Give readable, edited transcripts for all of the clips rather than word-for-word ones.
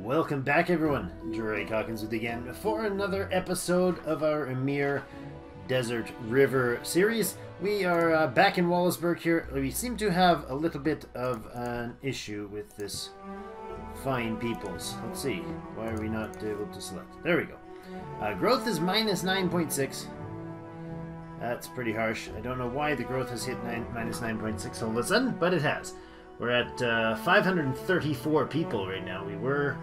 Welcome back, everyone. Drake Hawkins with you again for another episode of our Ymir Desert River series. We are back in Wallaceburg here. We seem to have a little bit of an issue with this fine peoples. Let's see. Why are we not able to select? There we go. Growth is minus 9.6. That's pretty harsh. I don't know why the growth has hit minus 9.6 all of a sudden, but it has. We're at 534 people right now. We were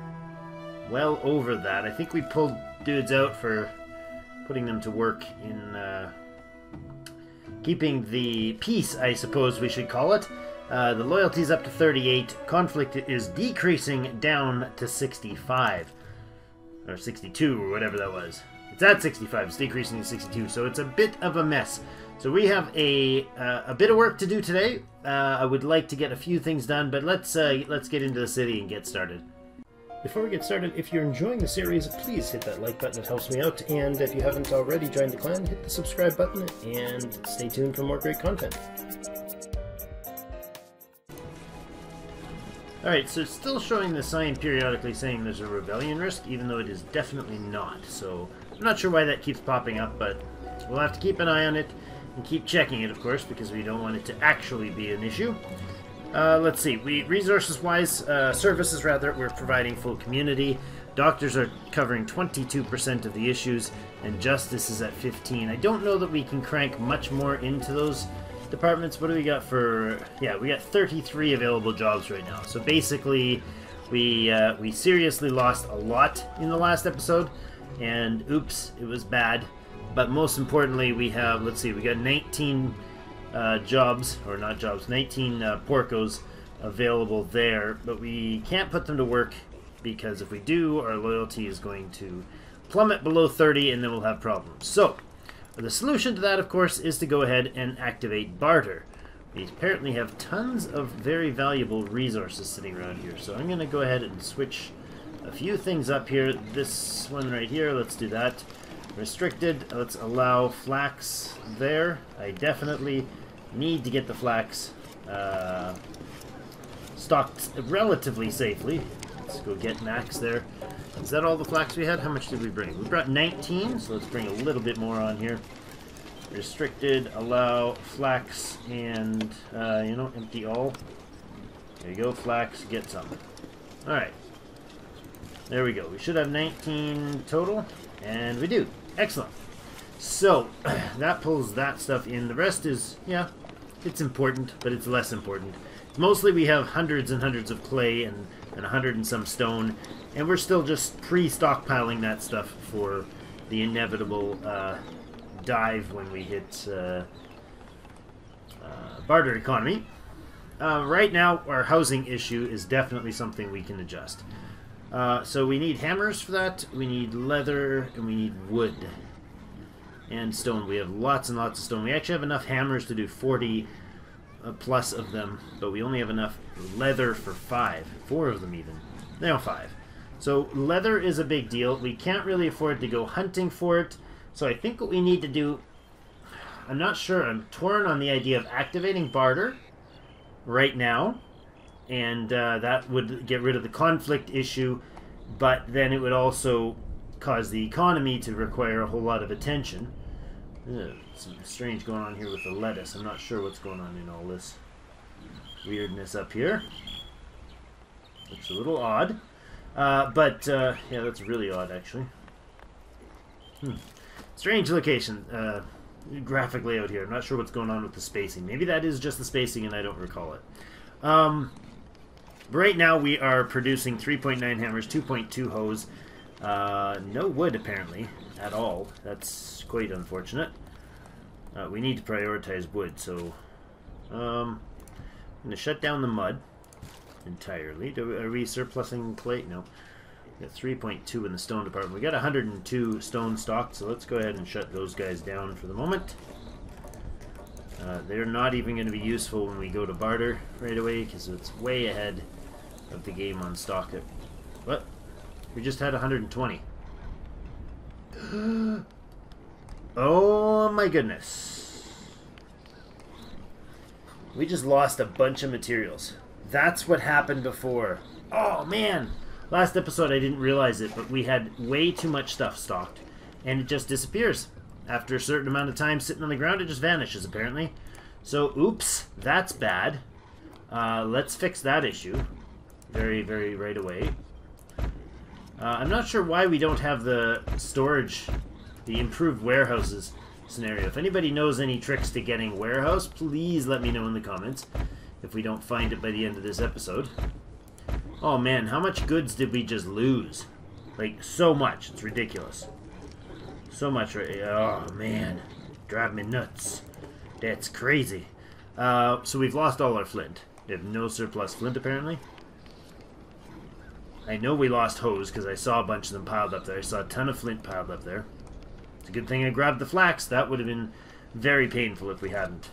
well over that. I think we pulled dudes out for putting them to work in keeping the peace, I suppose we should call it. The loyalty's up to 38. Conflict is decreasing down to 65. Or 62, or whatever that was. It's at 65. It's decreasing to 62, so it's a bit of a mess. So we have a bit of work to do today. I would like to get a few things done, but let's get into the city and get started. Before we get started, if you're enjoying the series, please hit that like button. It helps me out. And if you haven't already joined the clan, hit the subscribe button and stay tuned for more great content. Alright, so it's still showing the sign periodically saying there's a rebellion risk, even though it is definitely not. So I'm not sure why that keeps popping up, but we'll have to keep an eye on it. And keep checking it, of course, because we don't want it to actually be an issue. Let's see. Resources-wise, services rather, we're providing full community. Doctors are covering 22% of the issues, and justice is at 15. I don't know that we can crank much more into those departments. What do we got for... Yeah, we got 33 available jobs right now. So basically, we seriously lost a lot in the last episode, and oops, it was bad. But most importantly, we have, let's see, we got 19 jobs, or not jobs, 19 porcos available there. But we can't put them to work because if we do, our loyalty is going to plummet below 30 and then we'll have problems. So, the solution to that, of course, is to go ahead and activate barter. We apparently have tons of very valuable resources sitting around here. So I'm going to go ahead and switch a few things up here. This one right here, let's do that. Restricted, let's allow flax there. I definitely need to get the flax stocked relatively safely. Let's go get max there. Is that all the flax we had? How much did we bring? We brought 19, so let's bring a little bit more on here. Restricted, allow flax, and, you know, empty all. There you go, flax, get some. Alright. There we go. We should have 19 total, and we do. Excellent. So, that pulls that stuff in. The rest is, yeah, it's important, but it's less important. Mostly we have hundreds and hundreds of clay and 100 and some stone, and we're still just pre-stockpiling that stuff for the inevitable dive when we hit barter economy. Right now, our housing issue is definitely something we can adjust. So we need hammers for that, we need leather, and we need wood. And stone. We have lots and lots of stone. We actually have enough hammers to do 40 plus of them, but we only have enough leather for 5. 4 of them even. No, 5. So leather is a big deal. We can't really afford to go hunting for it. So I think what we need to do... I'm not sure. I'm torn on the idea of activating barter right now. And that would get rid of the conflict issue, but then it would also cause the economy to require a whole lot of attention. Something strange going on here with the lettuce. I'm not sure what's going on in all this weirdness up here. Looks a little odd. Yeah, that's really odd, actually. Strange location. Graphic layout here. I'm not sure what's going on with the spacing. Maybe that is just the spacing and I don't recall it. Right now we are producing 3.9 hammers, 2.2 hoes. No wood apparently at all. That's quite unfortunate. We need to prioritize wood, so I'm going to shut down the mud entirely. Are we surplusing clay? No. We got 3.2 in the stone department. We got 102 stone stocked, so let's go ahead and shut those guys down for the moment. They're not even going to be useful when we go to barter right away because it's way ahead of the game on stock. What? We just had 120. Oh my goodness. We just lost a bunch of materials. That's what happened before. Oh man, Last episode I didn't realize it, but we had way too much stuff stocked, and it just disappears. After a certain amount of time sitting on the ground, it just vanishes, apparently. So, oops, that's bad. Let's fix that issue. Very, very right away. I'm not sure why we don't have the storage, the improved warehouses scenario. If anybody knows any tricks to getting warehouse, please let me know in the comments if we don't find it by the end of this episode. Oh man, how much goods did we just lose? Like, so much. It's ridiculous. So much. Oh man, drive me nuts. That's crazy. So we've lost all our flint. We have no surplus flint, apparently. I know we lost hose because I saw a bunch of them piled up there. I saw a ton of flint piled up there. It's a good thing I grabbed the flax. That would have been very painful if we hadn't.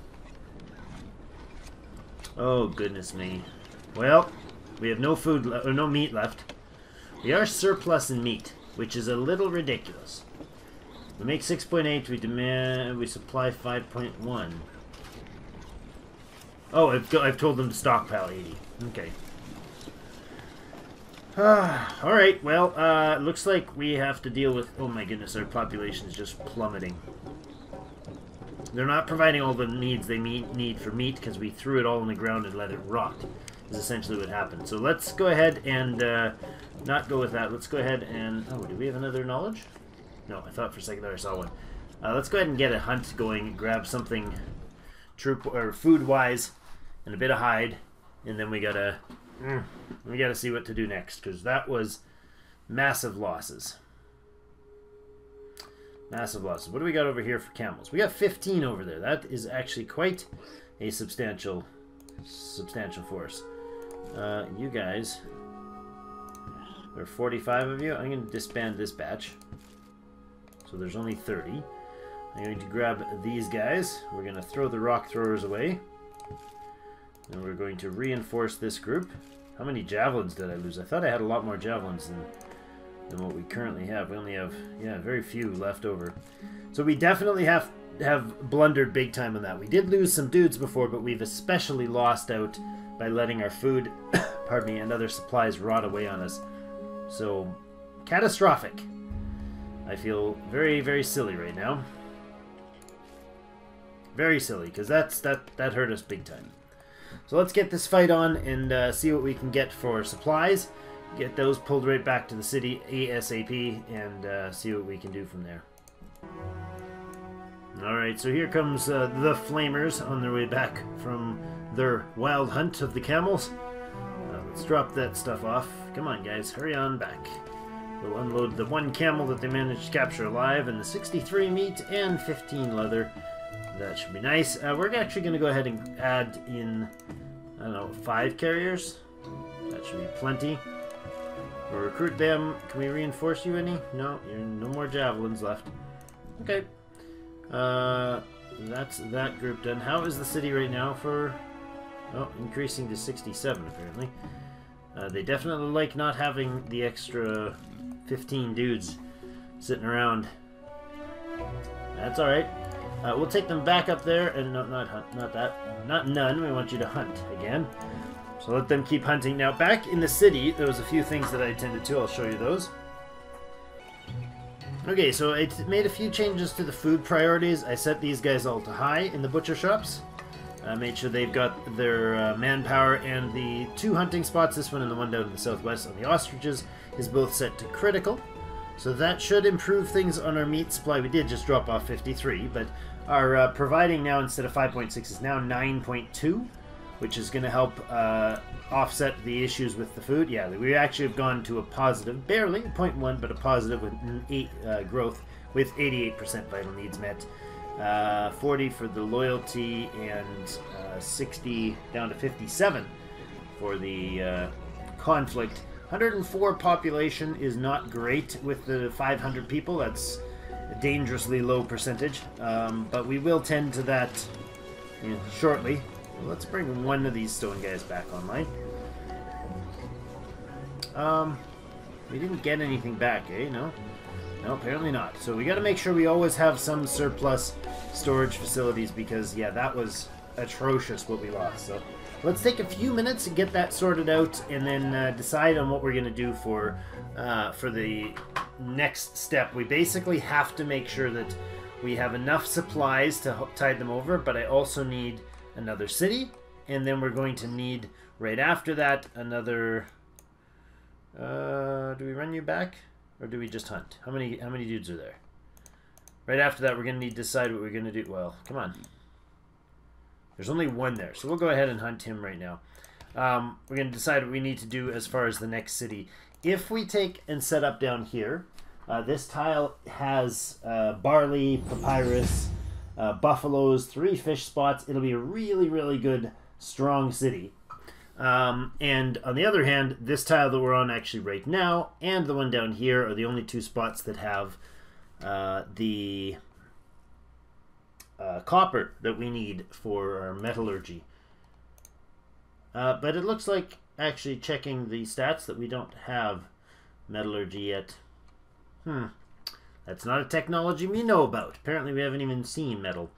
Oh, goodness me. Well, we have no food, or no meat left. We are surplus in meat, which is a little ridiculous. We make 6.8. We supply 5.1. Oh, I've told them to stockpile 80. Okay. Alright, well, looks like we have to deal with... Oh my goodness, our population is just plummeting. They're not providing all the needs they need for meat because we threw it all on the ground and let it rot, is essentially what happened. So let's go ahead and not go with that. Let's go ahead and... Oh, do we have another knowledge? No, I thought for a second that I saw one. Let's go ahead and get a hunt going, grab something food-wise and a bit of hide, and then we gotta see what to do next, because that was massive losses. Massive losses. What do we got over here for camels? We got 15 over there. That is actually quite a substantial force. You guys, there are 45 of you. I'm going to disband this batch. So there's only 30. I'm going to grab these guys. We're going to throw the rock throwers away. And we're going to reinforce this group. How many javelins did I lose? I thought I had a lot more javelins than what we currently have. We only have, yeah, very few left over. So we definitely have blundered big time on that. We did lose some dudes before, but we've especially lost out by letting our food, pardon me, and other supplies rot away on us. So, catastrophic. I feel very, very silly right now. Very silly, because that hurt us big time. So let's get this fight on and see what we can get for supplies. Get those pulled right back to the city ASAP and see what we can do from there. Alright, so here comes the Flamers on their way back from their wild hunt of the camels. Let's drop that stuff off. Come on guys, hurry on back. We'll unload the one camel that they managed to capture alive and the 63 meat and 15 leather. That should be nice. We're actually going to go ahead and add in, I don't know, 5 carriers. That should be plenty. We'll recruit them. Can we reinforce you any? No, no more javelins left. Okay. That's that group done. How is the city right now for... Oh, increasing to 67 apparently. They definitely like not having the extra 15 dudes sitting around. That's alright. We'll take them back up there, and no, not none. We want you to hunt again. So let them keep hunting. Now, back in the city, there was a few things that I attended to. I'll show you those. Okay, so I made a few changes to the food priorities. I set these guys all to high in the butcher shops. I made sure they've got their manpower, and the 2 hunting spots, this one and the one down in the southwest on the ostriches, is both set to critical. So that should improve things on our meat supply. We did just drop off 53, but our providing now instead of 5.6 is now 9.2, which is going to help offset the issues with the food. Yeah, we actually have gone to a positive, barely, 0.1, but a positive with 8 growth with 88% vital needs met. 40 for the loyalty and 60 down to 57 for the conflict. 104 population is not great with the 500 people. That's a dangerously low percentage, but we will tend to that shortly. Let's bring one of these stone guys back online. We didn't get anything back, eh? No? No, apparently not. So we got to make sure we always have some surplus storage facilities because, yeah, that was atrocious what we lost. So let's take a few minutes to get that sorted out, and then decide on what we're going to do for the next step. We basically have to make sure that we have enough supplies to tide them over, but I also need another city, and then we're going to need, right after that, another... do we run you back? Or do we just hunt? How many dudes are there? Right after that, we're going to need to decide what we're going to do. Well, come on. There's only one there, so we'll go ahead and hunt him right now. We're going to decide what we need to do as far as the next city. If we take and set up down here, this tile has barley, papyrus, buffaloes, 3 fish spots. It'll be a really, really good, strong city. And on the other hand, this tile that we're on actually right now and the one down here are the only 2 spots that have the copper that we need for our metallurgy. But it looks like, actually checking the stats, that we don't have metallurgy yet. That's not a technology we know about. Apparently we haven't even seen metal.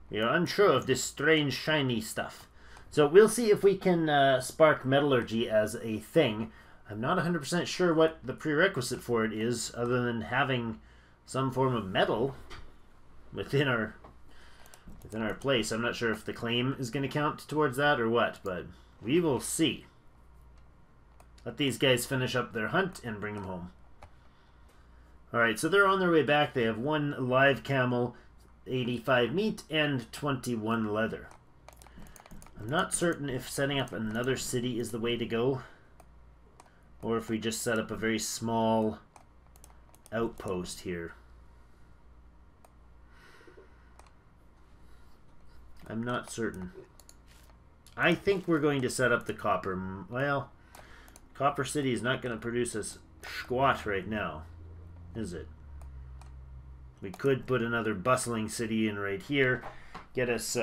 We are unsure of this strange shiny stuff. So we'll see if we can spark metallurgy as a thing. I'm not 100% sure what the prerequisite for it is, other than having some form of metal within our place. I'm not sure if the claim is going to count towards that or what, but we will see. Let these guys finish up their hunt and bring them home. Alright, so they're on their way back. They have 1 live camel, 85 meat, and 21 leather. I'm not certain if setting up another city is the way to go, or if we just set up a very small outpost here. I'm not certain. I think we're going to set up the copper. Well, Copper City is not going to produce us squat right now, is it? We could put another bustling city in right here, get us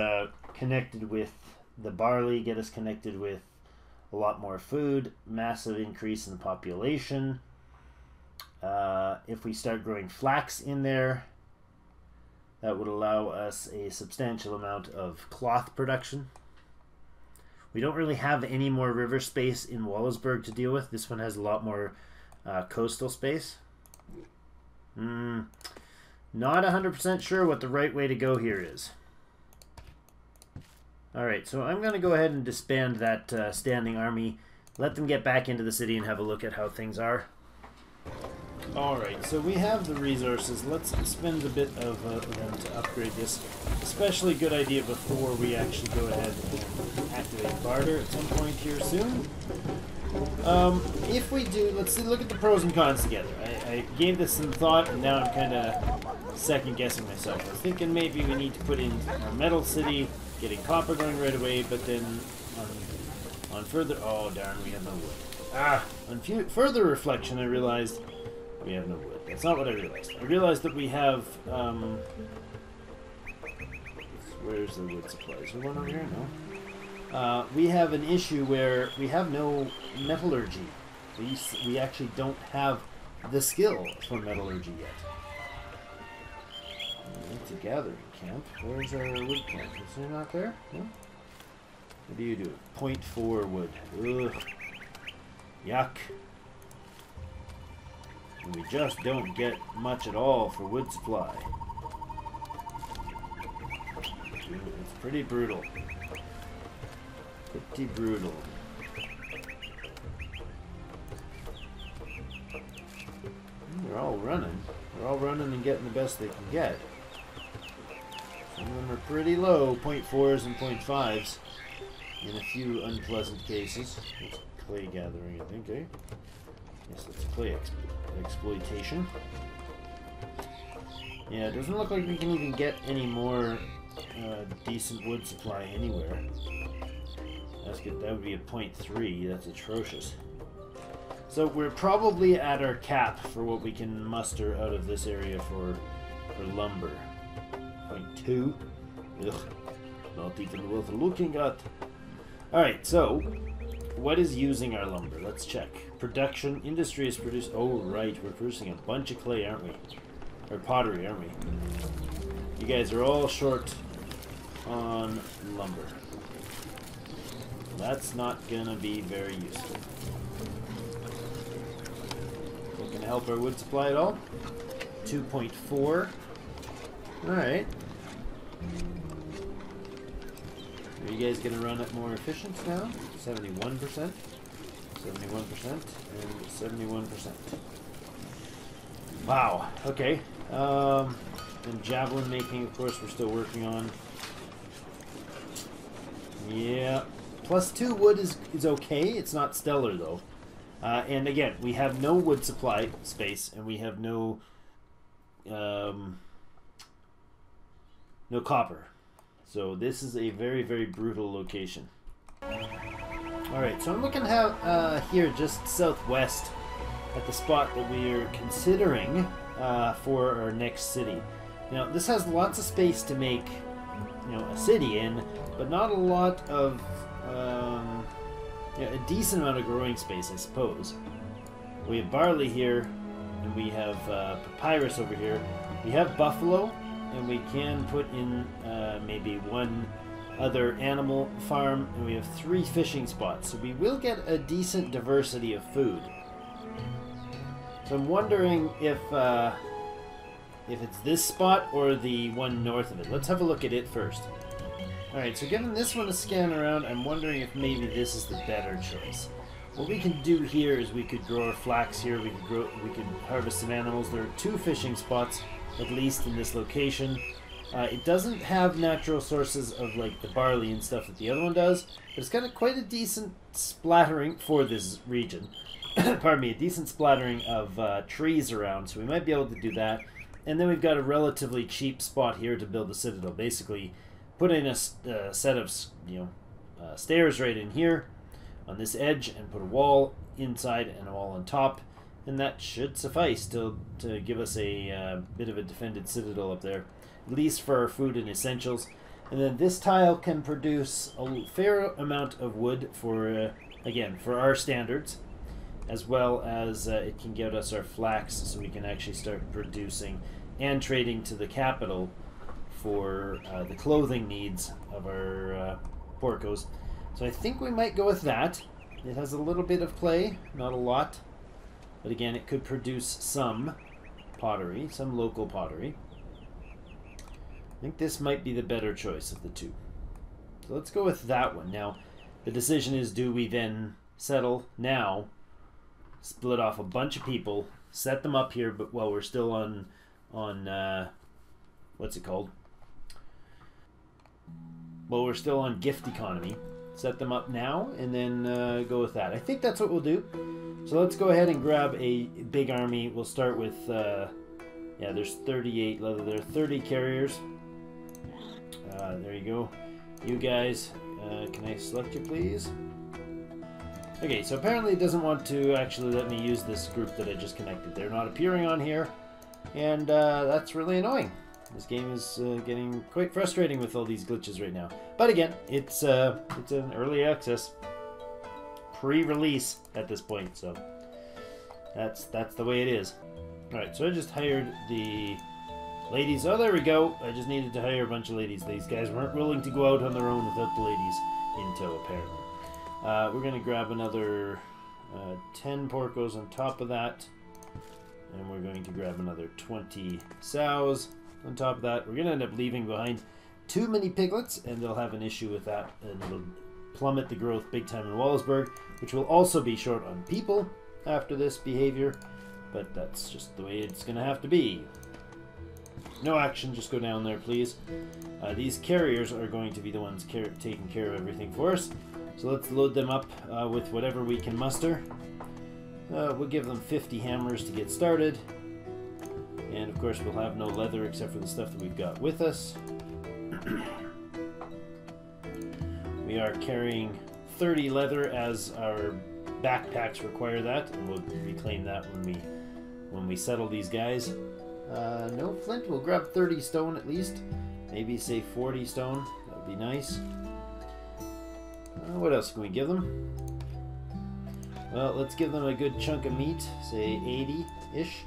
connected with the barley, get us connected with a lot more food, massive increase in the population. If we start growing flax in there, that would allow us a substantial amount of cloth production. We don't really have any more river space in Wallaceburg to deal with. This one has a lot more coastal space. Not 100% sure what the right way to go here is. Alright, so I'm going to go ahead and disband that standing army. Let them get back into the city and have a look at how things are. Alright, so we have the resources. Let's spend a bit of them to upgrade this. Especially a good idea before we actually go ahead and activate barter at some point here soon. If we do, let's look at the pros and cons together. I gave this some thought, and now I'm kind of second guessing myself. I was thinking maybe we need to put in our metal city, getting copper going right away, but then on further... Oh, darn, we have no wood. On further reflection, I realized we have no wood. That's not what I realized. I realized that we have... where's the wood supply? Is there one over here? No. We have an issue where we have no metallurgy. We actually don't have the skill for metallurgy yet. It's a gathering camp. Where's our wood camp? Is there not there? No? What do you do? 0.4 wood. Ugh. Yuck. And we just don't get much at all for wood supply. It's pretty brutal. Pretty brutal. They're all running. They're all running and getting the best they can get. Some of them are pretty low, 0.4s and 0.5s in a few unpleasant cases. It's clay gathering, I think, eh? Yes, that's clay exploitation. Yeah, it doesn't look like we can even get any more decent wood supply anywhere. That's good. That would be a 0.3. That's atrocious. So we're probably at our cap for what we can muster out of this area for lumber. 0.2. Ugh. Not even worth looking at. Alright, so what is using our lumber? Let's check. Production. Industry is produced. Oh, right. We're producing a bunch of clay, aren't we? Or pottery, aren't we? You guys are all short on lumber. That's not gonna be very useful. Not gonna help our wood supply at all. 2.4. Alright. Are you guys gonna run at more efficient now? 71%. 71% and 71%. Wow, okay. And javelin making, of course, we're still working on. Yeah. +2 wood is okay. It's not stellar, though. And again, we have no wood supply space, and we have no copper. So this is a very, very brutal location. Alright, so I'm looking here just southwest at the spot that we are considering for our next city. Now, this has lots of space to make, a city in, but not a lot of, a decent amount of growing space, I suppose. We have barley here, and we have papyrus over here. We have buffalo, and we can put in maybe one other animal farm, and we have 3 fishing spots, so we will get a decent diversity of food. So I'm wondering if it's this spot or the one north of it. Let's have a look at it first. Alright, so giving this one a scan around, I'm wondering if maybe this is the better choice. What we can do here is we could grow our flax here, we could harvest some animals. There are 2 fishing spots, at least in this location. It doesn't have natural sources of like the barley and stuff that the other one does, but it's got quite a decent splattering for this region. Pardon me, a decent splattering of trees around, so we might be able to do that. And then we've got a relatively cheap spot here to build a citadel. Basically, put in a set of stairs right in here on this edge, and put a wall inside and a wall on top, and that should suffice to give us a bit of a defended citadel up there, at least for our food and essentials. And then this tile can produce a fair amount of wood for, again, for our standards, as well as it can get us our flax, so we can actually start producing and trading to the capital for the clothing needs of our porcos. So I think we might go with that. It has a little bit of clay, not a lot, but again, it could produce some pottery, some local pottery. I think this might be the better choice of the 2. So let's go with that one. Now, the decision is, do we then settle now, split off a bunch of people, set them up here, but while we're still on what's it called? Well, we're still on gift economy. Set them up now, and then go with that. I think that's what we'll do. So let's go ahead and grab a big army. We'll start with, yeah, there's 38 leather. There are 30 carriers. There you go. You guys, can I select you, please? Okay, so apparently it doesn't want to actually let me use this group that I just connected. They're not appearing on here, and that's really annoying. This game is getting quite frustrating with all these glitches right now. But again, it's an early access, pre-release at this point, so that's the way it is. All right, so I just hired the ladies. Oh, there we go. I just needed to hire a bunch of ladies. These guys weren't willing to go out on their own without the ladies in tow, apparently. We're going to grab another 10 porcos on top of that, and we're going to grab another 20 sows. On top of that, we're going to end up leaving behind too many piglets, and they'll have an issue with that, and it'll plummet the growth big time in Wallaceburg, which will also be short on people after this behavior, but that's just the way it's going to have to be. No action, just go down there, please. These carriers are going to be the ones taking care of everything for us, so let's load them up with whatever we can muster. We'll give them 50 hammers to get started. And of course we'll have no leather except for the stuff that we've got with us. We are carrying 30 leather as our backpacks require that, and we'll reclaim that when we settle these guys. No flint, we'll grab 30 stone at least. Maybe say 40 stone, that would be nice. What else can we give them? Well, let's give them a good chunk of meat, say 80-ish.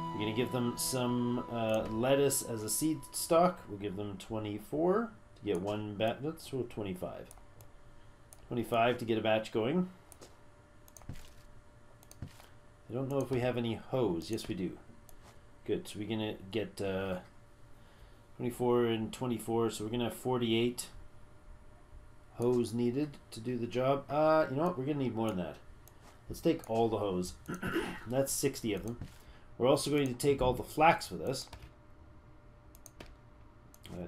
We're going to give them some lettuce as a seed stock. We'll give them 24 to Get one batch. Let's roll 25. 25 to get a batch going. I don't know if we have any hoes. Yes, we do. Good. So we're going to get 24 and 24. So we're going to have 48 hoes needed to do the job. You know what? We're going to need more than that. Let's take all the hoes. That's 60 of them. We're also going to take all the flax with us.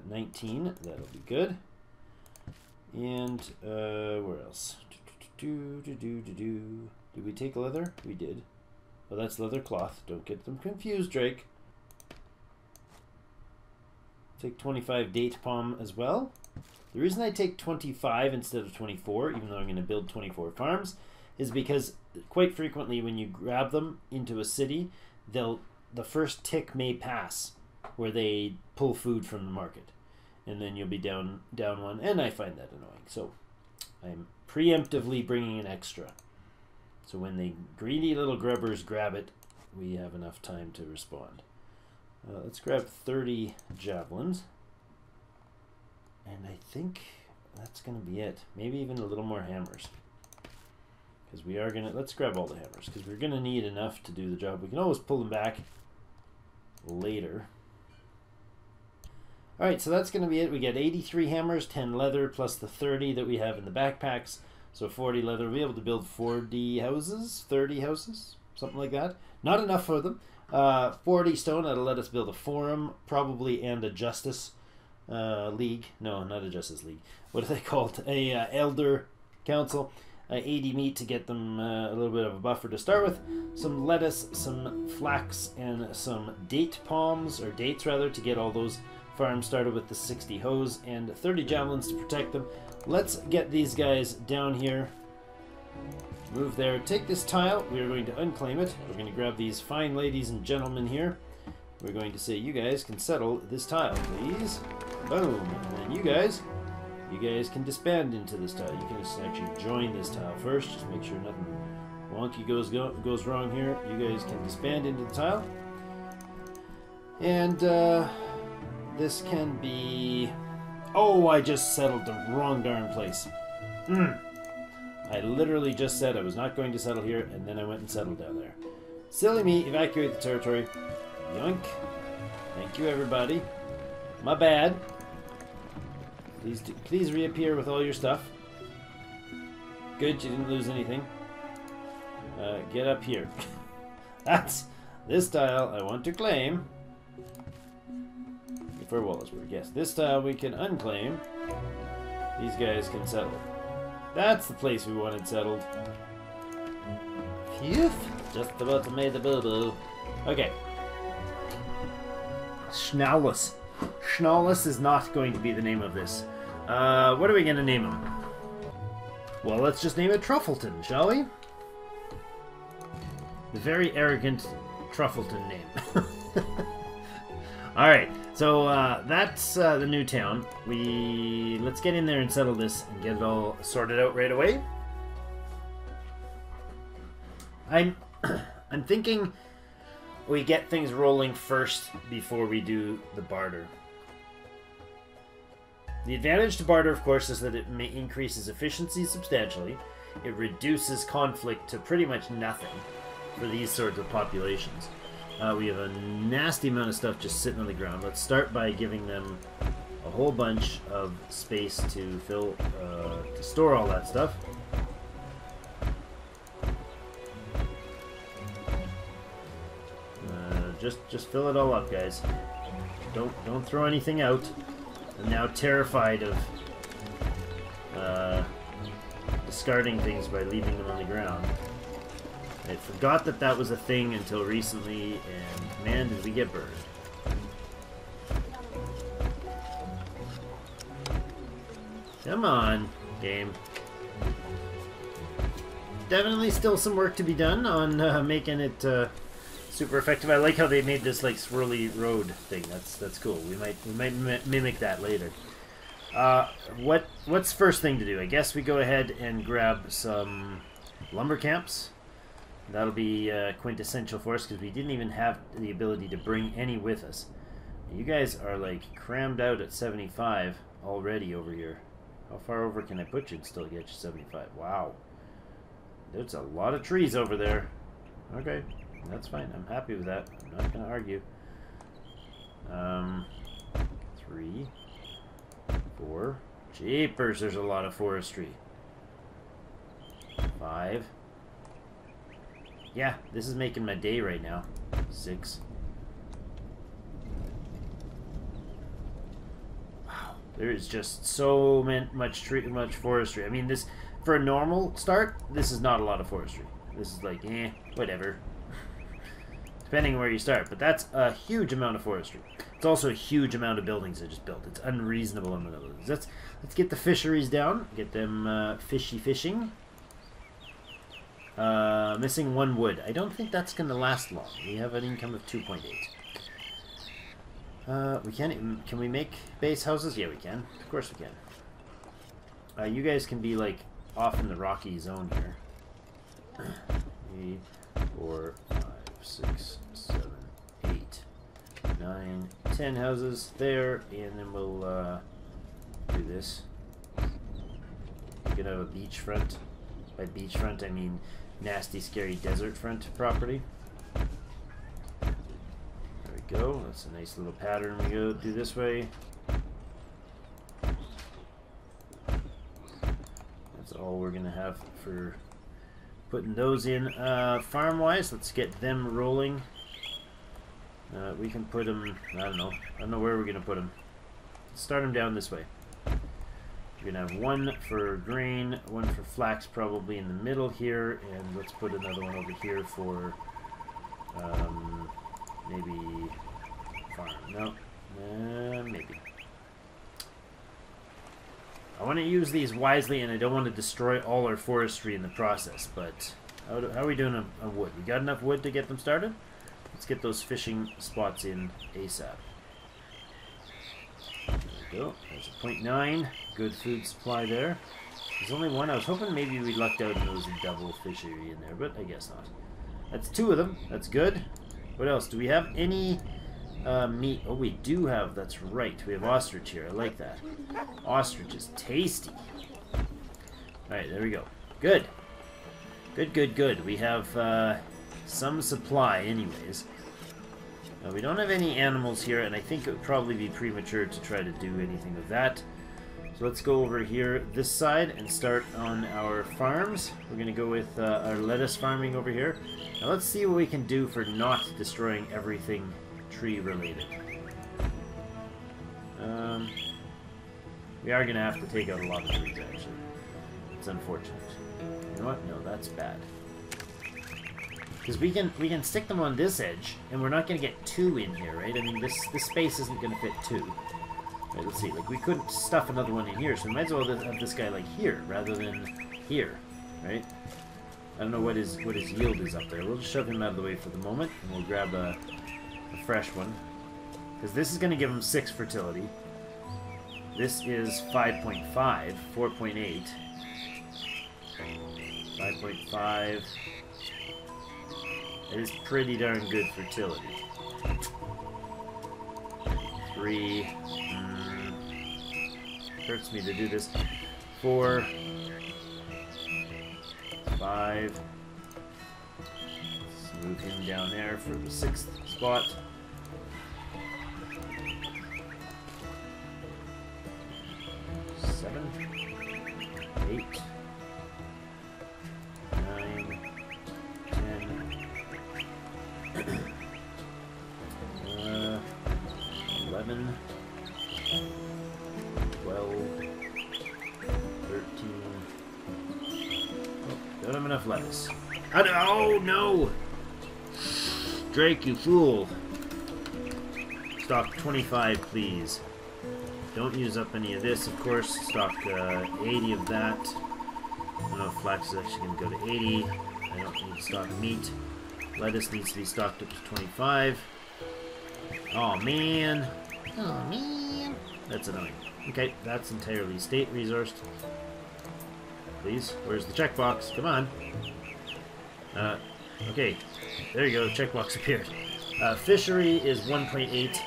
19. That'll be good. And where else? Did we take leather? We did. Oh, that's leather cloth. Don't get them confused, Drake. Take 25 date palm as well. The reason I take 25 instead of 24, even though I'm going to build 24 farms, is because quite frequently when you grab them into a city, the first tick may pass where they pull food from the market, and then you'll be down one, and I find that annoying. So I'm preemptively bringing an extra. So when the greedy little grubbers grab it, we have enough time to respond. Let's grab 30 javelins. And I think that's going to be it. Maybe even a little more hammers. Because we are going to... Let's grab all the hammers. Because we're going to need enough to do the job. We can always pull them back later. Alright, so that's going to be it. We get 83 hammers, 10 leather, plus the 30 that we have in the backpacks. So 40 leather. We'll be able to build 40 houses, 30 houses, something like that. Not enough for them. 40 stone, that'll let us build a forum, probably, and a justice league. No, not a justice league. What are they called? A elder council. 80 meat to get them a little bit of a buffer to start with. Some lettuce, some flax, and some date palms, or dates rather, to get all those farms started with the 60 hoes, and 30 javelins to protect them. Let's get these guys down here. Move there. Take this tile. We are going to unclaim it. We're going to grab these fine ladies and gentlemen here. We're going to say, you guys can settle this tile, please. Boom. And then you guys can disband into this tile. You can just actually join this tile first. Just make sure nothing wonky goes wrong here. You guys can disband into the tile. And this can be... Oh, I just settled the wrong darn place. I literally just said I was not going to settle here, and then I went and settled down there. Silly me. Evacuate the territory. Yoink. Thank you, everybody. My bad. Please reappear with all your stuff. Good, you didn't lose anything. Get up here. That's this tile I want to claim. For Wallaceburg, yes. This tile we can unclaim. These guys can settle. That's the place we wanted settled. Phew. Just about to make the boo-boo. Okay. Schnaulis. Schnaulis is not going to be the name of this. What are we going to name him? Well, let's just name it Truffleton, shall we? The very arrogant Truffleton name. Alright, so that's the new town. Let's get in there and settle this and get it all sorted out right away. I'm thinking we get things rolling first before we do the barter. The advantage to barter, of course, is that it increases efficiency substantially. It reduces conflict to pretty much nothing for these sorts of populations. We have a nasty amount of stuff just sitting on the ground. Let's start by giving them a whole bunch of space to fill, to store all that stuff. Just fill it all up, guys. Don't throw anything out. I'm now terrified of discarding things by leaving them on the ground. I forgot that that was a thing until recently, and man, did we get burned. Come on, game. Definitely still some work to be done on making it super effective. I like how they made this like swirly road thing. That's cool. We might mimic that later. What's first thing to do? I guess we go ahead and grab some lumber camps. That'll be quintessential for us because we didn't even have the ability to bring any with us. You guys are like crammed out at 75. already over here. How far over can I put you and still get you 75? Wow. There's a lot of trees over there. Okay, that's fine. I'm happy with that. I'm not going to argue. 3, 4. Jeepers, there's a lot of forestry. 5. Yeah, this is making my day right now. 6. Wow, there is just so much forestry. I mean, this for a normal start, this is not a lot of forestry. This is like, whatever. Depending on where you start, but that's a huge amount of forestry. It's also a huge amount of buildings I just built. It's unreasonable amount of buildings. Let's get the fisheries down. Get them fishing. Missing 1 wood. I don't think that's going to last long. We have an income of 2.8. We can't. Can we make base houses? Yeah, we can. Of course we can. You guys can be like off in the rocky zone here. 3, 4, 5, 6, 7, 8, 9, 10 houses there, and then we'll do this. We could have a beachfront. By beachfront, I mean nasty, scary desert front property. There we go. That's a nice little pattern we go do this way. That's all we're gonna have for putting those in. Farm-wise, let's get them rolling. We can put them, I don't know where we're gonna put them. Let's start them down this way. We're gonna have 1 for grain, 1 for flax probably in the middle here, and let's put another one over here for maybe farm. No, maybe. I want to use these wisely, and I don't want to destroy all our forestry in the process, but how are we doing on wood? We got enough wood to get them started? Let's get those fishing spots in ASAP. There we go. There's a 0.9. Good food supply there. There's only 1. I was hoping maybe we lucked out and there was a double fishery in there, but I guess not. That's 2 of them. That's good. What else? Do we have any meat? Oh, we do have. That's right. We have ostrich here. I like that. Ostrich is tasty. Alright, there we go. Good. Good. We have some supply anyways. We don't have any animals here, and I think it would probably be premature to try to do anything with that. So let's go over here this side and start on our farms. We're going to go with our lettuce farming over here. Now let's see what we can do for not destroying everything tree related. We are going to have to take out a lot of trees actually. It's unfortunate. You know what? No, that's bad. Because we can stick them on this edge, and we're not going to get 2 in here, right? I mean, this space isn't going to fit 2. Right, let's see. Like, we couldn't stuff another one in here, so we might as well have this guy, like, here, rather than here, right? I don't know what his yield is up there. We'll just shove him out of the way for the moment, and we'll grab a fresh one. Because this is going to give him 6 fertility. This is 5.5, 4.8. 5.5... It is pretty darn good fertility. 3. Hurts me to do this. 4. 5. Let's move him down there for the 6th spot. 7. 8. 9. 11, 12, 13. Oh, don't have enough lettuce. Oh no! Drake, you fool! Stock 25, please. Don't use up any of this, of course. Stock 80 of that. I don't know if flax is actually going to go to 80. I don't need to stock meat. Lettuce needs to be stocked up to 25. Oh man. Oh man. That's annoying. Okay, that's entirely state resourced. Please, where's the checkbox? Come on. Okay, there you go. Checkbox appeared. Fishery is 1.8.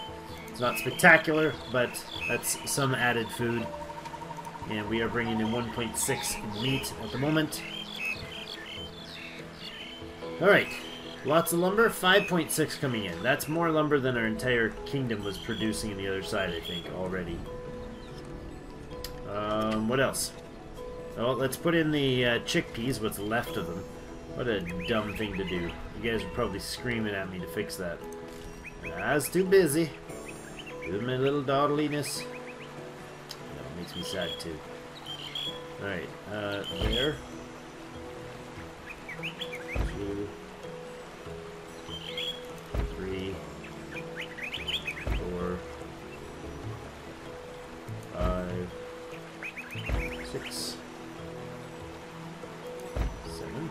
It's not spectacular, but that's some added food. And we are bringing in 1.6 in meat at the moment. Alright, lots of lumber, 5.6 coming in. That's more lumber than our entire kingdom was producing on the other side, I think, already. What else? Oh, let's put in the chickpeas, what's left of them. What a dumb thing to do. You guys are probably screaming at me to fix that. I was too busy with my little dawdliness. That makes me sad too. Alright, there. 2, 3, 4, 5, 6, 7,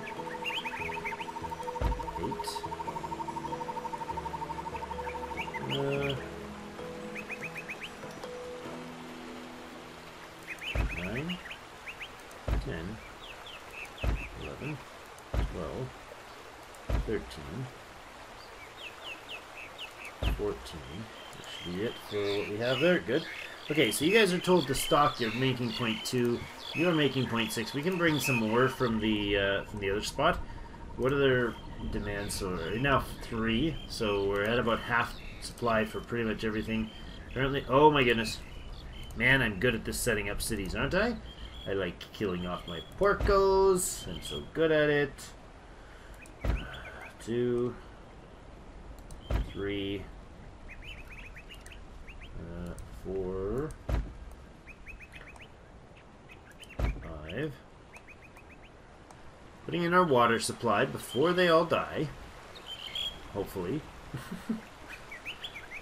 8. 9, 10, 11, 12, 13, 14. That should be it for what we have there. Good. Okay, so you guys are told to stock. You're making 0.2. You're making 0.6. We can bring some more from the other spot. What are their demands? So we're now 3. So we're at about half supply for pretty much everything. Apparently, oh my goodness. Man, I'm good at this setting up cities, aren't I? I like killing off my porcos. I'm so good at it. 2, 3, 4, 5. Putting in our water supply before they all die. Hopefully.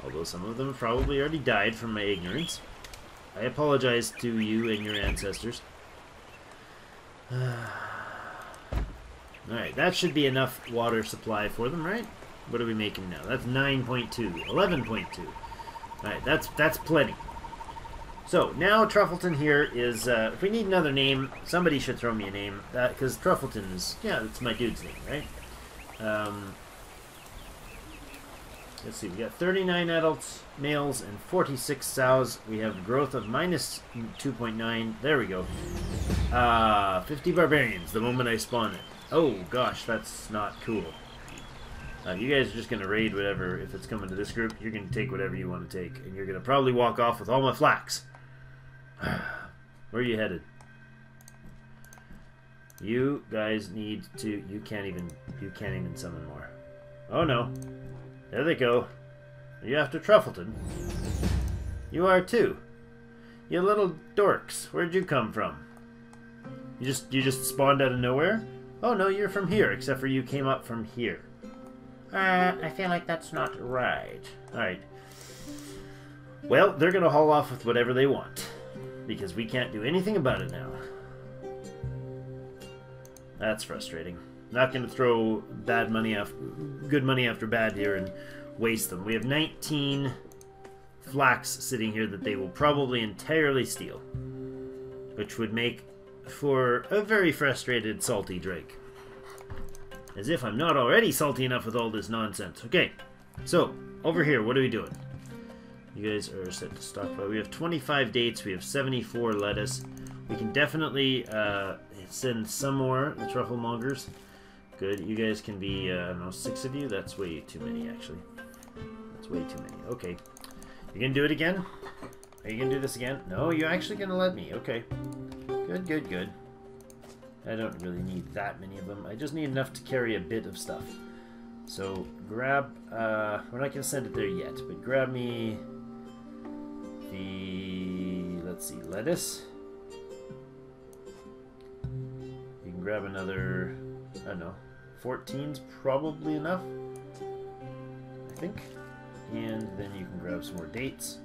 Although some of them probably already died from my ignorance. I apologize to you and your ancestors. Alright, that should be enough water supply for them, right? What are we making now? That's 9.2. 11.2. Alright, that's plenty. So, now Truffleton here is, if we need another name, somebody should throw me a name. Because Truffleton is, yeah, that's my dude's name, right? Let's see, we got 39 adults, males, and 46 sows. We have growth of minus 2.9. There we go. 50 barbarians the moment I spawn it. Oh, gosh, that's not cool. You guys are just going to raid whatever. If it's coming to this group, you're going to take whatever you want to take. And you're going to probably walk off with all my flax. Where are you headed? You guys need to... You can't even summon more. Oh, no. There they go. Are you after Truffleton? You are too. You little dorks. Where'd you come from? You just spawned out of nowhere? Oh no, you're from here, except for you came up from here. I feel like that's not right. Alright. Well, they're gonna haul off with whatever they want. Because we can't do anything about it now. That's frustrating. Not going to throw good money after bad here and waste them. We have 19 flax sitting here that they will probably entirely steal. Which would make for a very frustrated salty Drake. As if I'm not already salty enough with all this nonsense. Okay, so, over here, what are we doing? You guys are set to stockpile. We have 25 dates, we have 74 lettuce. We can definitely send some more, the trufflemongers. Good. You guys can be, I don't know, 6 of you? That's way too many, actually. That's way too many. Okay. You gonna do it again? Are you gonna do this again? No, you're actually gonna let me. Okay. Good, good, good. I don't really need that many of them. I just need enough to carry a bit of stuff. So, grab, we're not gonna send it there yet, but grab me the, let's see, lettuce. You can grab another, I don't know, 14's probably enough, I think. And then you can grab some more dates.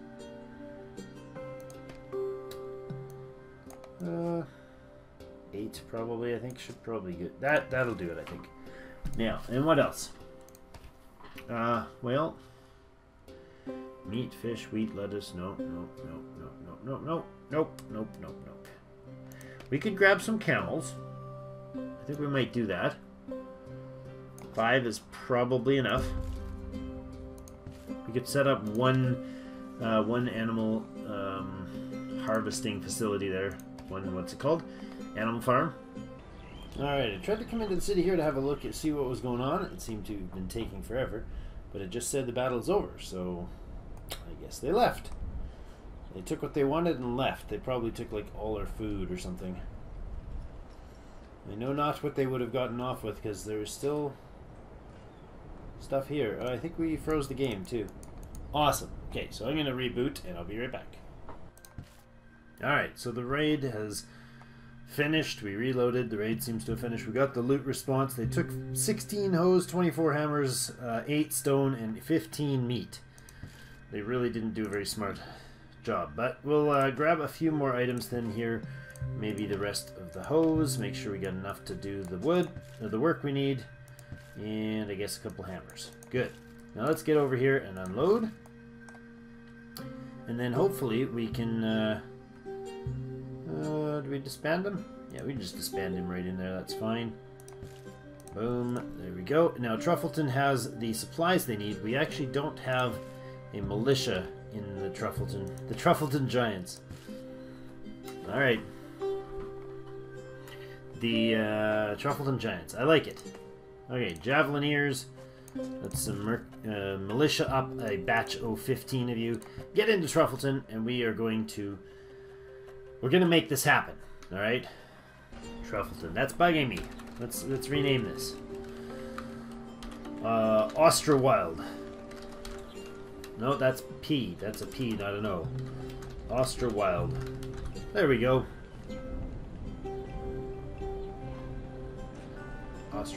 8 probably, I think, should probably get that'll do it, I think. Now, and what else? Well, meat, fish, wheat, lettuce. No. We could grab some camels. I think we might do that. 5 is probably enough. We could set up one one animal harvesting facility there. What's it called? Animal farm. Alright, I tried to come into the city here to have a look and see what was going on. It seemed to have been taking forever, but it just said the battle's over, so I guess they left. They took what they wanted and left. They probably took like all our food or something. I know not what they would have gotten off with, because there's still stuff here. Oh, I think we froze the game too. Awesome. Okay, so I'm going to reboot and I'll be right back. Alright, so the raid has finished. We reloaded. The raid seems to have finished. We got the loot response. They took 16 hose, 24 hammers, 8 stone, and 15 meat. They really didn't do a very smart job. But we'll grab a few more items then here. Maybe the rest of the hose. Make sure we got enough to do the wood, or the work we need. And I guess a couple hammers. Good. Now let's get over here and unload. And then hopefully we can... do we disband him? Yeah, we can just disband him right in there. That's fine. Boom. There we go. Now, Truffleton has the supplies they need. We actually don't have a militia in the Truffleton Giants. Alright. The Truffleton Giants. I like it. Okay, Javelineers. That's some militia up. A batch of 15 of you. Get into Truffleton, and we are going to... We're gonna make this happen, all right? Truffleton, that's bugging me. Let's rename this. Wilde. No, that's P. That's a P, not an O. Wilde. There we go.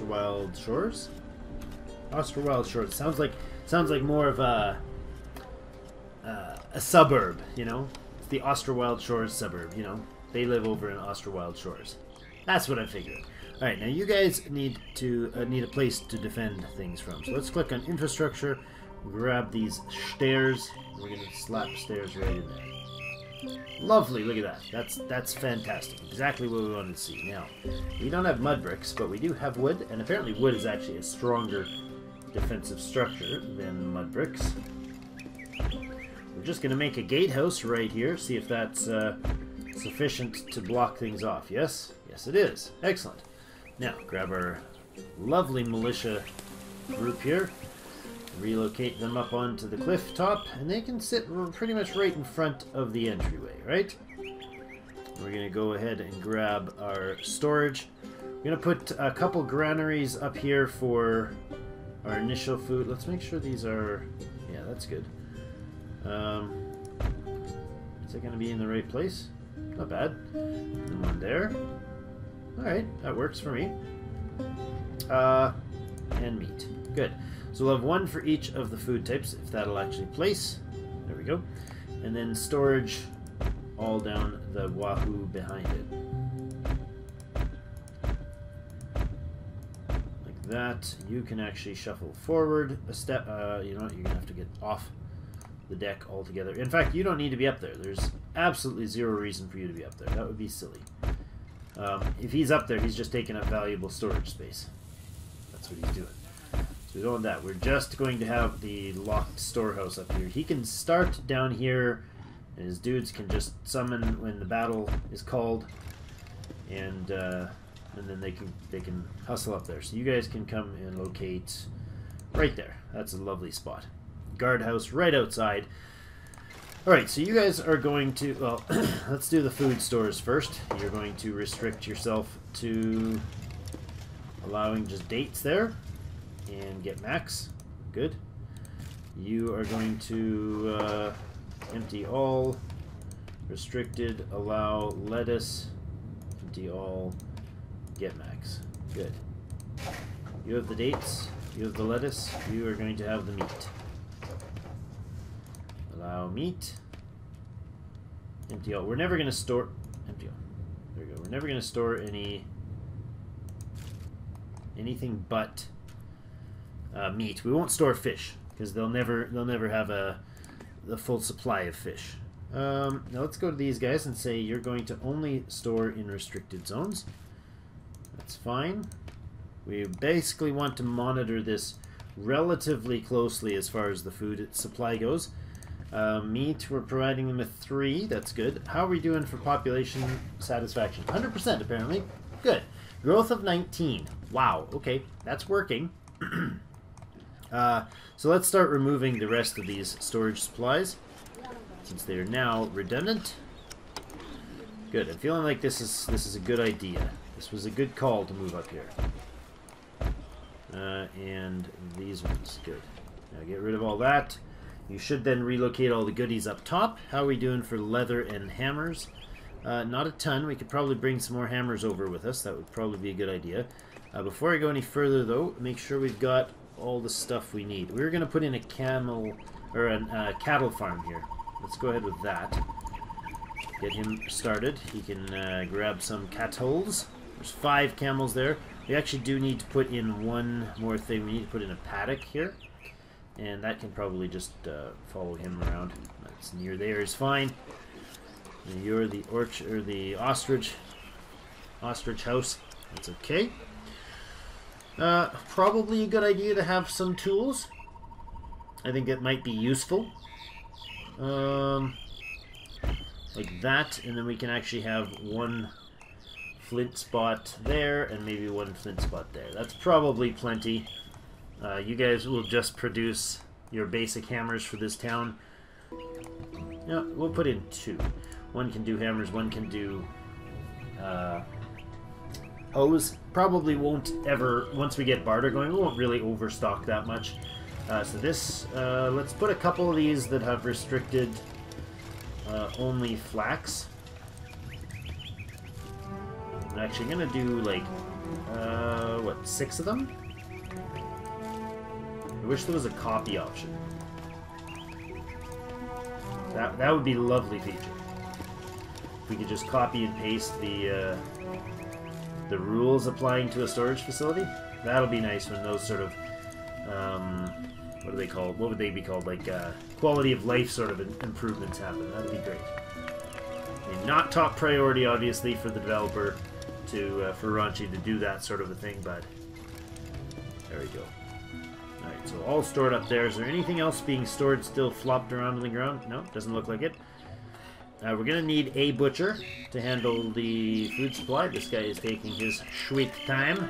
Wilde Shores. Wilde Shores sounds like more of a suburb, you know. The Wilde Shores suburb, you know. They live over in Wilde Shores. That's what I figured. Alright, now you guys need a place to defend things from. So let's click on infrastructure, grab these stairs, and we're going to slap stairs right in there. Lovely, look at that. That's fantastic. Exactly what we wanted to see. Now, we don't have mud bricks, but we do have wood, and apparently wood is actually a stronger defensive structure than mud bricks. We're just going to make a gatehouse right here, see if that's sufficient to block things off. Yes? Yes, it is. Excellent. Now, grab our lovely militia group here, relocate them up onto the cliff top, and they can sit pretty much right in front of the entryway, right? We're going to go ahead and grab our storage. We're going to put a couple granaries up here for our initial food. Let's make sure these are... Yeah, that's good. Is it going to be in the right place? Not bad. And one there. Alright, that works for me. And meat. Good. So we'll have one for each of the food types, if that'll actually place. There we go. And then storage all down the wahoo behind it. Like that. You can actually shuffle forward a step. You know what? You're going to have to get off the deck altogether. In fact, you don't need to be up there. There's absolutely zero reason for you to be up there. That would be silly. If he's up there, he's just taking up valuable storage space. That's what he's doing. So we don't want that. We're just going to have the locked storehouse up here. He can start down here, and his dudes can just summon when the battle is called, and then they can hustle up there. So you guys can come and locate right there. That's a lovely spot. Guardhouse right outside. Alright, so you guys are going to... Well, let's do the food stores first. You're going to restrict yourself to allowing just dates there and get max. Good. You are going to empty all, restricted, allow lettuce, empty all, get max. Good. You have the dates, you have the lettuce, you are going to have the meat. Allow meat. Empty all. We're never going to store... Empty all. There we go. We're never going to store anything but meat. We won't store fish because they'll never have the full supply of fish. Now let's go to these guys and say you're going to only store in restricted zones. That's fine. We basically want to monitor this relatively closely as far as the food supply goes. Meat, we're providing them with 3. That's good. How are we doing for population satisfaction? 100% apparently. Good. Growth of 19. Wow. Okay, that's working. So let's start removing the rest of these storage supplies, since they are now redundant. Good. I'm feeling like this is a good idea. This was a good call to move up here. And these ones. Good. Now get rid of all that. You should then relocate all the goodies up top. How are we doing for leather and hammers? Not a ton. We could probably bring some more hammers over with us. That would probably be a good idea. Before I go any further, though, make sure we've got all the stuff we need. We're going to put in a camel or a cattle farm here. Let's go ahead with that. Get him started. He can grab some cattles. There's 5 camels there. We actually do need to put in one more thing. We need to put in a paddock here. And that can probably just follow him around. That's near there is fine. And you're the ostrich house. That's okay. Probably a good idea to have some tools. I think it might be useful. Like that, and then we can actually have one flint spot there and maybe one flint spot there. That's probably plenty. You guys will just produce your basic hammers for this town. Yeah, we'll put in 2. One can do hammers, one can do hoes. Probably won't ever, once we get barter going, we won't really overstock that much. So this, let's put a couple of these that have restricted only flax. I'm actually going to do like, what, 6 of them? I wish there was a copy option. That would be a lovely feature. If we could just copy and paste the rules applying to a storage facility. That'll be nice when those sort of what are they called? What would they be called? Like quality of life sort of improvements happen. That'd be great. I mean, not top priority, obviously, for the developer for Ranchi to do that sort of a thing, but there we go. Alright, so all stored up there. Is there anything else being stored still flopped around on the ground? No, doesn't look like it. We're going to need a butcher to handle the food supply. This guy is taking his sweet time.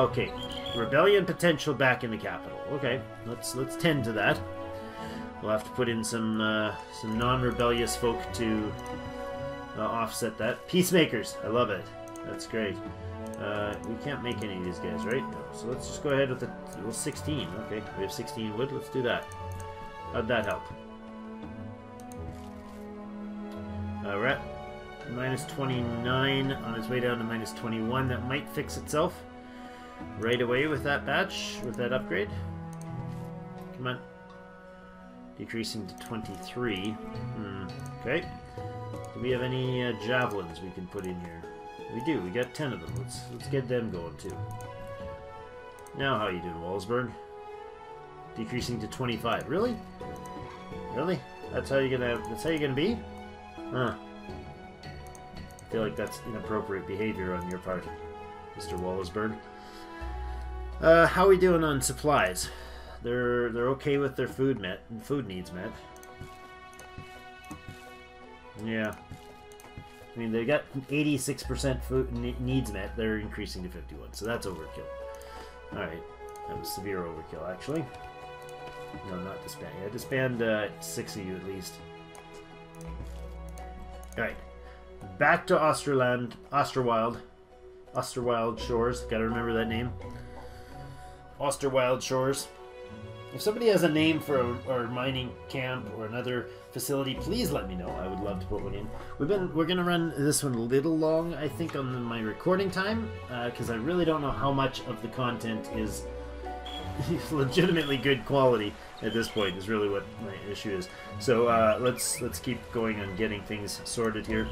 Okay, rebellion potential back in the capital. Okay, let's tend to that. We'll have to put in some non-rebellious folk to offset that. Peacemakers, I love it. That's great. We can't make any of these guys, right? No. So let's just go ahead with the 16. Okay, we have 16 wood. Let's do that. How'd that help? We're at minus 29 on its way down to minus 21. That might fix itself right away with that batch, with that upgrade. Come on. Decreasing to 23. Okay. Do we have any javelins we can put in here? We do. We got 10 of them. Let's get them going too. Now, how you doing, Wallaceburg? Decreasing to 25. Really? Really? That's how you're gonna be? Huh. I feel like that's inappropriate behavior on your part, Mr. Wallaceburg. How are we doing on supplies? They're okay with their food needs met. Yeah. I mean, they got 86% food needs met. They're increasing to 51, so that's overkill. Alright. That was severe overkill, actually. No, not disband. Yeah, disband 6 of you at least. Alright. Back to Osterwilde Shores. Gotta remember that name. Osterwilde Shores. If somebody has a name for a mining camp or another facility, please let me know. I would love to put one in. We're gonna run this one a little long, I think, on my recording time, because I really don't know how much of the content is legitimately good quality at this point. Is really what my issue is. So let's keep going on getting things sorted here.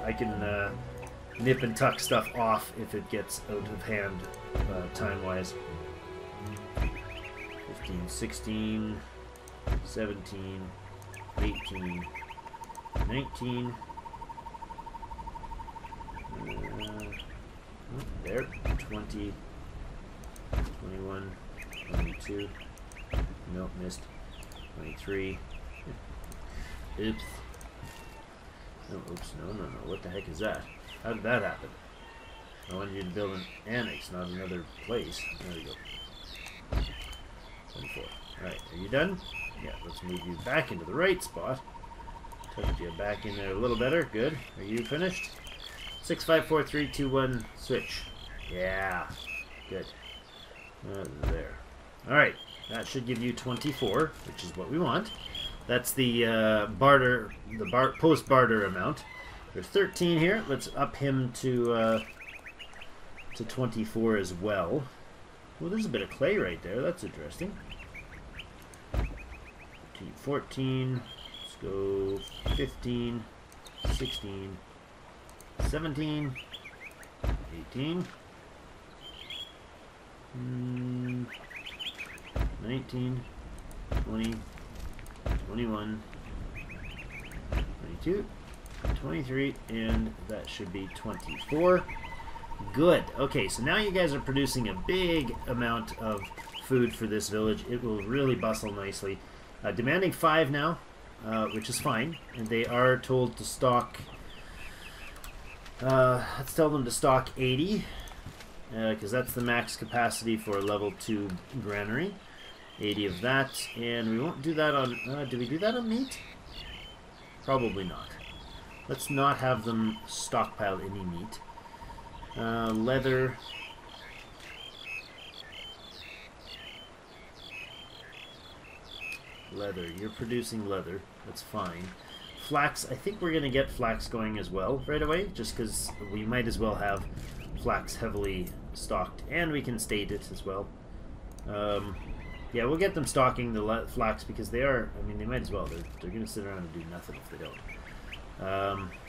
I can nip and tuck stuff off if it gets out of hand time-wise. 15, 16, 17, 18, 19. There, 20, 21, 22. Nope, missed. 23, Oops. Oh, oops, no, no, no. What the heck is that? How did that happen? I wanted you to build an annex, not another place. There we go. 24. Alright, are you done? Yeah, let's move you back into the right spot. Tuck you back in there a little better. Good. Are you finished? 6, 5, 4, 3, 2, 1, switch. Yeah. Good. There. Alright, that should give you 24, which is what we want. That's the post-barter amount. There's 13 here. Let's up him to 24 as well. Well, there's a bit of clay right there. That's interesting. 14. Let's go 15, 16, 17, 18, 19, 20, 21, 22, 23, and that should be 24. Good. Okay, so now you guys are producing a big amount of food for this village. It will really bustle nicely. Demanding 5 now, which is fine. And they are told to stock... let's tell them to stock 80, because that's the max capacity for a level 2 granary. 80 of that, and we won't do that on... did we do that on meat? Probably not. Let's not have them stockpile any meat. Leather... Leather. You're producing leather. That's fine. Flax. I think we're going to get flax going as well right away, just because we might as well have flax heavily stocked, and we can state it as well. Yeah, we'll get them stocking the flax because they are... I mean, they might as well. They're going to sit around and do nothing if they don't.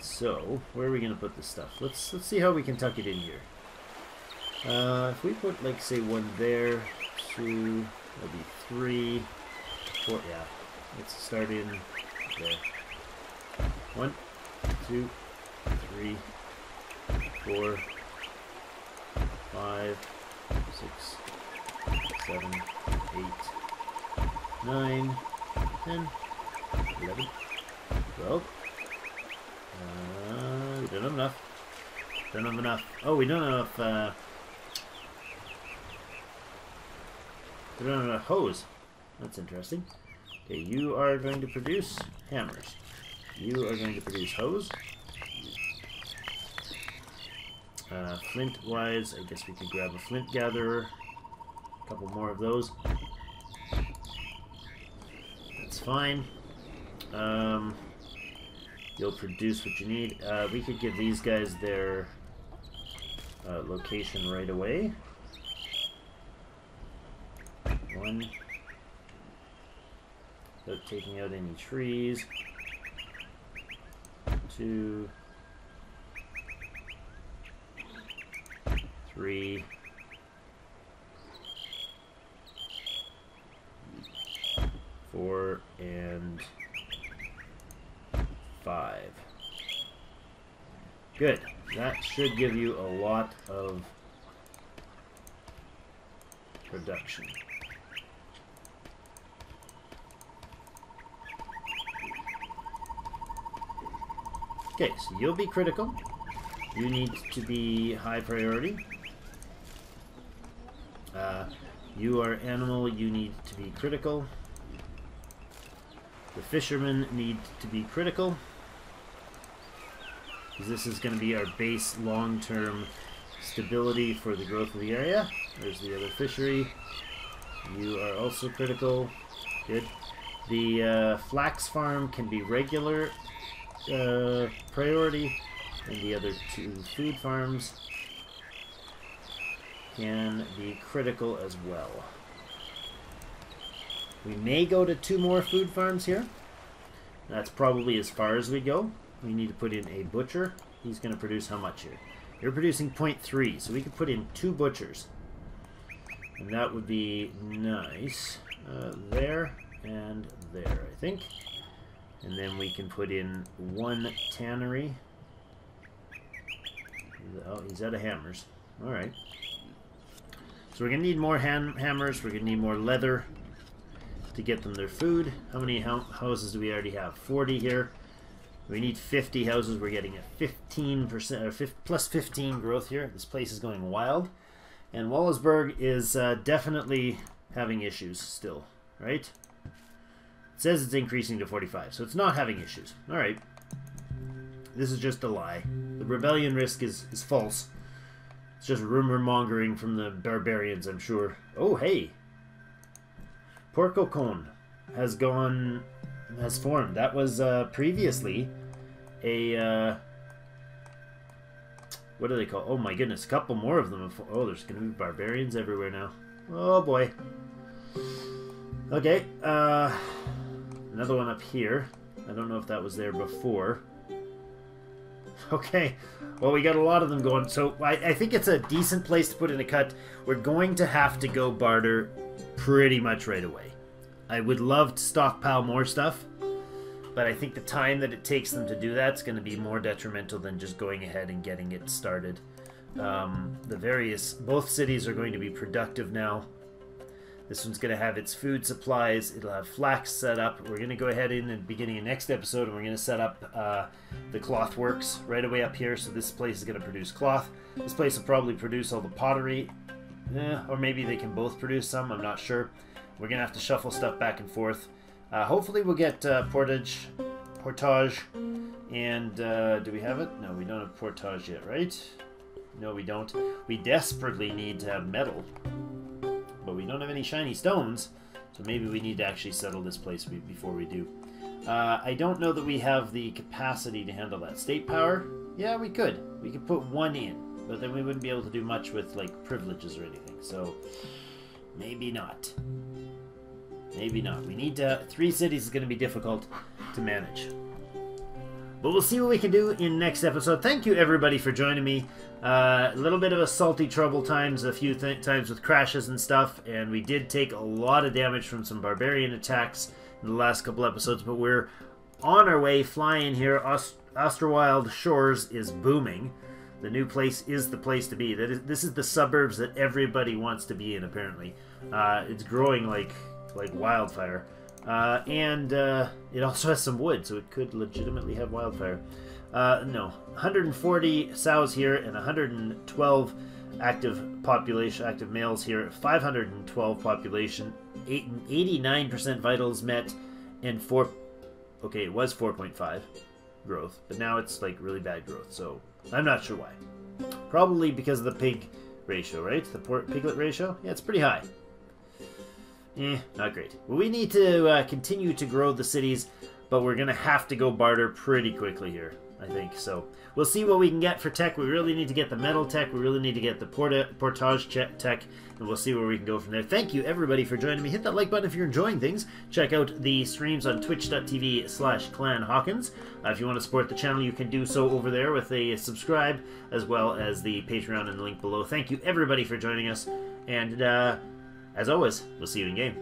So, where are we going to put this stuff? Let's see how we can tuck it in here. If we put, like, say, 1 there, 2, that'll be 3... 4, yeah. Let's start in there. 1, 2, 3, 4, 5, 6, 7, 8, 9, 10, 11, 12. We don't have enough. Don't have enough. Oh, we don't have enough. We don't have enough hose. That's interesting. Okay, you are going to produce hammers. You are going to produce hose. Flint-wise, I guess we could grab a flint gatherer. A couple more of those. That's fine. You'll produce what you need. We could give these guys their location right away. 1. Without taking out any trees. 2, 3, 4, and 5. Good. That should give you a lot of production. Okay, so you'll be critical. You need to be high priority. You are animal, you need to be critical. The fishermen need to be critical. Because this is going to be our base long-term stability for the growth of the area. There's the other fishery. You are also critical. Good. The flax farm can be regular priority, and the other 2 food farms can be critical as well. We may go to 2 more food farms here. That's probably as far as we go. We need to put in a butcher. He's going to produce how much here? You're producing 0.3, so we could put in 2 butchers. And that would be nice. There and there, I think. And then we can put in 1 tannery. Oh, he's out of hammers. Alright. So we're going to need more hammers. We're going to need more leather. to get them their food. How many houses do we already have? 40 here. We need 50 houses. We're getting a 15% or plus 15 growth here. This place is going wild. And Wallaceburg is definitely having issues still, right? It says it's increasing to 45, so it's not having issues. All right. This is just a lie. The rebellion risk is false. It's just rumor mongering from the barbarians, I'm sure. Oh, hey. Porco Cone has formed. That was previously a what do they call? Oh my goodness, a couple more of them. Oh, there's going to be barbarians everywhere now. Oh boy. Okay, another one up here. I don't know if that was there before. Okay, well, we got a lot of them going. So I think it's a decent place to put in a cut. We're going to have to go barter pretty much right away. I would love to stockpile more stuff, but I think the time that it takes them to do that's going to be more detrimental than just going ahead and getting it started. Both cities are going to be productive now. This one's going to have its food supplies. It'll have flax set up. We're going to go ahead in the beginning of next episode, and we're going to set up the cloth works right away up here. So this place is going to produce cloth. This place will probably produce all the pottery. Or maybe they can both produce some. I'm not sure. We're going to have to shuffle stuff back and forth. Hopefully we'll get portage, and do we have it? No, we don't have portage yet, right? No, we don't. We desperately need to have metal, but we don't have any shiny stones, so maybe we need to actually settle this place before we do. I don't know that we have the capacity to handle that. State power? Yeah, we could. We could put one in, but then we wouldn't be able to do much with, like, privileges or anything, so maybe not. Maybe not. We need to... 3 cities is going to be difficult to manage. But we'll see what we can do in next episode. Thank you, everybody, for joining me. A little bit of a salty trouble times, a few times with crashes and stuff, and we did take a lot of damage from some barbarian attacks in the last couple episodes, but we're on our way, flying here. Wilde Shores is booming. The new place is the place to be. This is the suburbs that everybody wants to be in, apparently. It's growing like wildfire. And it also has some wood, so it could legitimately have wildfire. No, 140 sows here and 112 active males here, 512 population, 89% vitals met, and it was 4.5 growth, but now it's like really bad growth, so I'm not sure why. Probably because of the pig ratio, right? The piglet ratio? Yeah, it's pretty high. Not great. Well, we need to continue to grow the cities, but we're going to have to go barter pretty quickly here, I think. So we'll see what we can get for tech. We really need to get the metal tech. We really need to get the portage tech, and we'll see where we can go from there. Thank you, everybody, for joining me. Hit that like button if you're enjoying things. Check out the streams on twitch.tv/clanhawkins. If you want to support the channel, you can do so over there with a subscribe, as well as the Patreon and the link below. Thank you, everybody, for joining us, and as always, we'll see you in game.